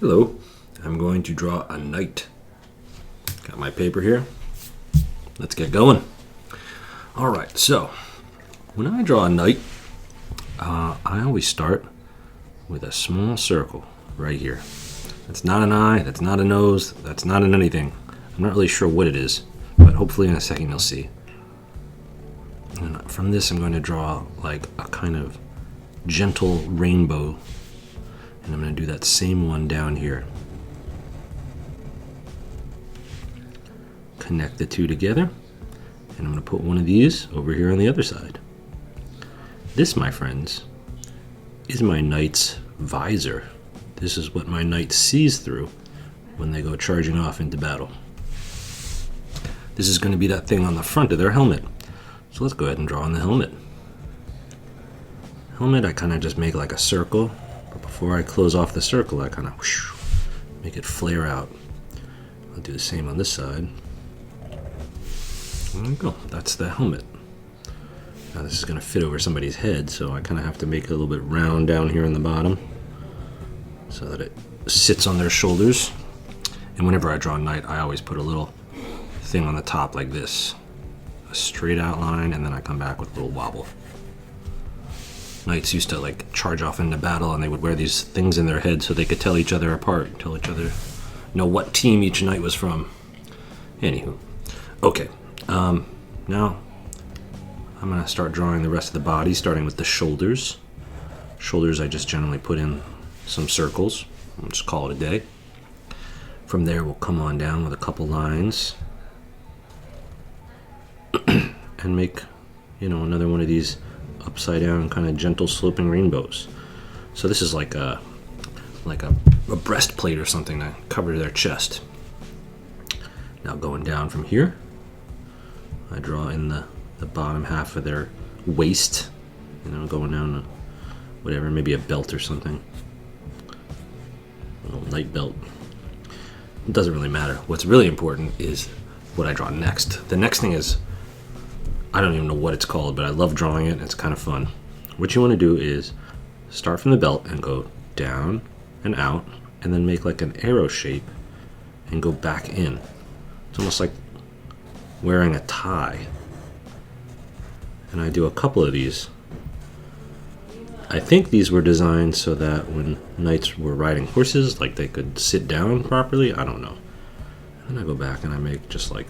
Hello, I'm going to draw a knight. Got my paper here. Let's get going. Alright, so when I draw a knight, I always start with a small circle right here. That's not an eye, that's not a nose, that's not an anything. I'm not really sure what it is, but hopefully in a second you'll see. And from this I'm going to draw like a kind of gentle rainbow. And I'm going to do that same one down here. Connect the two together. And I'm going to put one of these over here on the other side. This, my friends, is my knight's visor. This is what my knight sees through when they go charging off into battle. This is going to be that thing on the front of their helmet. So let's go ahead and draw on the helmet. Helmet, I kind of just make like a circle. But before I close off the circle, I kind of make it flare out. I'll do the same on this side. There we go. That's the helmet. Now this is going to fit over somebody's head, so I kind of have to make it a little bit round down here in the bottom so that it sits on their shoulders. And whenever I draw a knight, I always put a little thing on the top like this. A straight outline, and then I come back with a little wobble. Knights used to like charge off into battle, and they would wear these things in their head so they could tell each other apart, tell each other, know what team each knight was from. Anywho, okay. Now I'm gonna start drawing the rest of the body, starting with the shoulders. Shoulders, I just generally put in some circles. We'll just call it a day. From there, we'll come on down with a couple lines and make, another one of these upside down kind of gentle sloping rainbows. So this is like a breastplate or something to cover their chest. Now going down from here, I draw in the bottom half of their waist, going down to whatever, maybe a belt or something. A little knight belt. It doesn't really matter. What's really important is what I draw next. The next thing is, I don't even know what it's called, but I love drawing it. It's kind of fun. What you want to do is start from the belt and go down and out, and then make like an arrow shape and go back in. It's almost like wearing a tie. And I do a couple of these. I think these were designed so that when knights were riding horses, like they could sit down properly. I don't know. And I go back and I make just like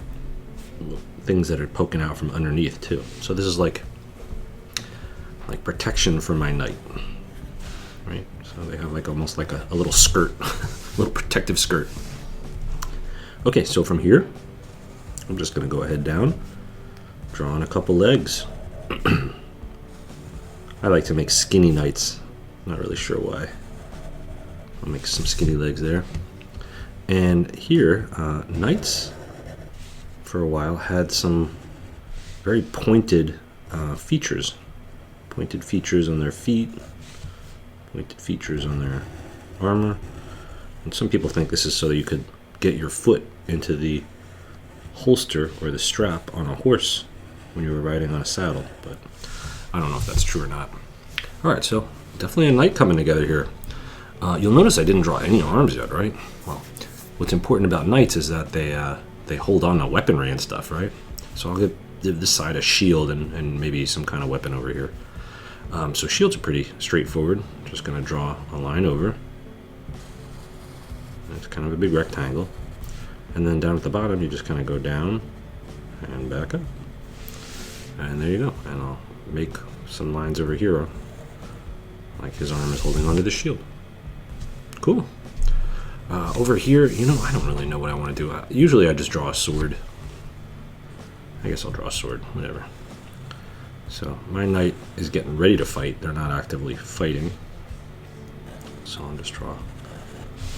things that are poking out from underneath too. So this is like protection for my knight, right? So they have like almost like a little skirt, a little protective skirt. Okay, so from here, I'm just gonna go ahead down, draw on a couple legs. I like to make skinny knights. Not really sure why. I'll make some skinny legs there. And here, knights for a while had some very pointed features. Pointed features on their feet, pointed features on their armor. And some people think this is so that you could get your foot into the holster or the strap on a horse when you were riding on a saddle, but I don't know if that's true or not. Alright, so definitely a knight coming together here. You'll notice I didn't draw any arms yet, right? Well, what's important about knights is that they hold on to weaponry and stuff, right? So I'll give this side a shield and maybe some kind of weapon over here. So shields are pretty straightforward. Just going to draw a line over. It's kind of a big rectangle. And then down at the bottom, you just kind of go down and back up. And there you go. And I'll make some lines over here, like his arm is holding onto the shield. Cool. Over here, I don't really know what I want to do. Usually I just draw a sword. I guess I'll draw a sword, whatever. So my knight is getting ready to fight. They're not actively fighting. So I'll just draw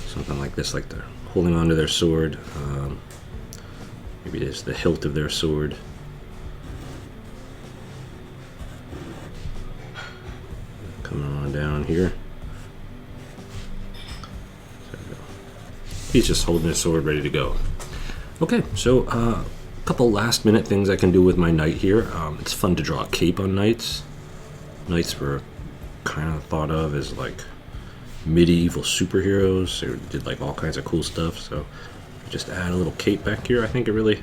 something like this, like they're holding onto their sword. Maybe it's the hilt of their sword. Coming on down here. He's just holding his sword ready to go. Okay, so a couple last minute things I can do with my knight here. It's fun to draw a cape on knights. Knights were kind of thought of as like medieval superheroes. They did like all kinds of cool stuff. So just add a little cape back here. I think it really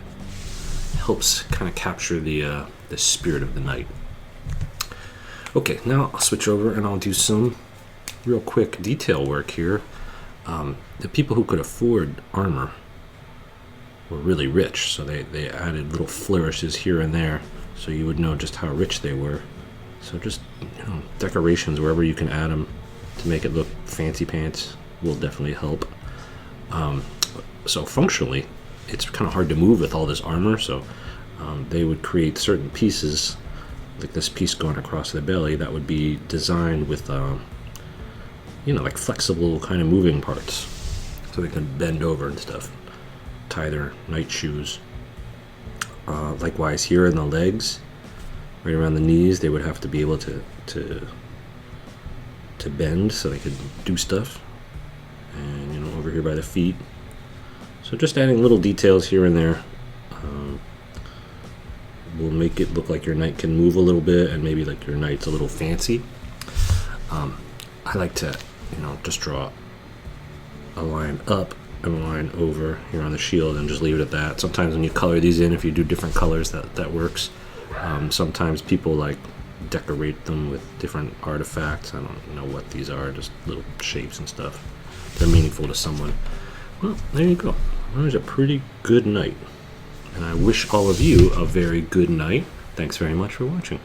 helps kind of capture the spirit of the night. Okay, now I'll switch over and I'll do some real quick detail work here. The people who could afford armor were really rich, so they added little flourishes here and there so you would know just how rich they were. So just, decorations wherever you can add them to make it look fancy pants will definitely help. So functionally, it's kind of hard to move with all this armor, so they would create certain pieces, like this piece going across the belly, that would be designed with, like flexible kind of moving parts, so they can bend over and stuff, tie their night shoes. Likewise here in the legs, right around the knees, they would have to be able to bend so they could do stuff. And over here by the feet. So just adding little details here and there will make it look like your knight can move a little bit, and maybe like your knight's a little fancy. I like to, just draw a line up and a line over here on the shield and just leave it at that. Sometimes when you color these in, if you do different colors, that works. Sometimes people like decorate them with different artifacts. I don't know what these are, just little shapes and stuff. They're meaningful to someone. Well, there you go. There's a pretty good night. And I wish all of you a very good night. Thanks very much for watching.